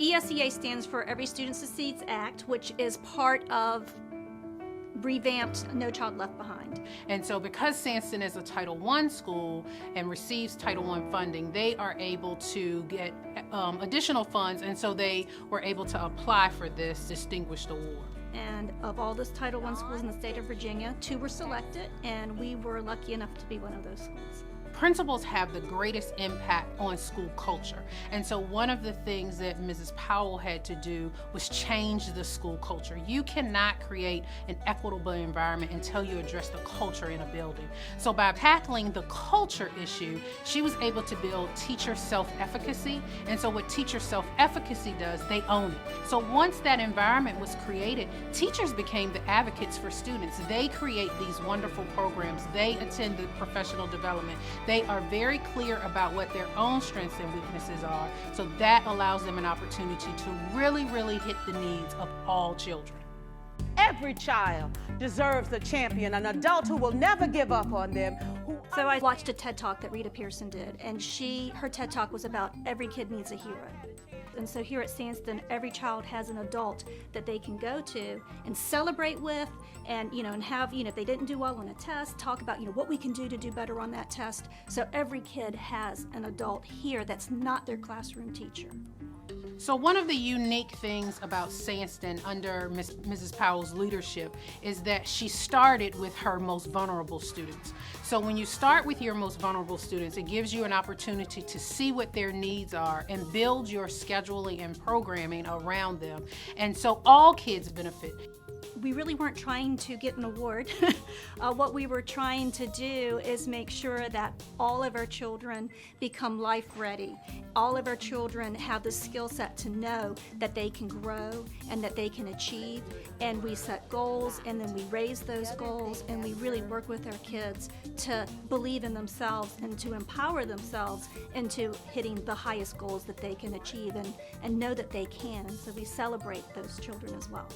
ESEA stands for Every Student Succeeds Act, which is part of revamped No Child Left Behind. And so because Sandston is a Title I school and receives Title I funding, they are able to get additional funds, and so they were able to apply for this distinguished award. And of all those Title I schools in the state of Virginia, 2 were selected, and we were lucky enough to be one of those schools. Principals have the greatest impact on school culture. And so one of the things that Mrs. Powell had to do was change the school culture. You cannot create an equitable environment until you address the culture in a building. So by tackling the culture issue, she was able to build teacher self-efficacy. And so what teacher self-efficacy does, they own it. So once that environment was created, teachers became the advocates for students. They create these wonderful programs. They attend the professional development. They are very clear about what their own strengths and weaknesses are, so that allows them an opportunity to really, really hit the needs of all children. Every child deserves a champion, an adult who will never give up on them. So I watched a TED Talk that Rita Pearson did, and her TED Talk was about every kid needs a hero. And so here at Sandston, every child has an adult that they can go to and celebrate with, and and have, if they didn't do well on a test, talk about what we can do to do better on that test. So every kid has an adult here that's not their classroom teacher. So one of the unique things about Sandston under Mrs. Powell's leadership is that she started with her most vulnerable students. So when you start with your most vulnerable students, it gives you an opportunity to see what their needs are and build your scheduling and programming around them. And so all kids benefit. We really weren't trying to get an award. What we were trying to do is make sure that all of our children become life ready. All of our children have the skill set to know that they can grow and that they can achieve. And we set goals, and then we raise those goals, and we really work with our kids to believe in themselves and to empower themselves into hitting the highest goals that they can achieve, and know that they can. So we celebrate those children as well.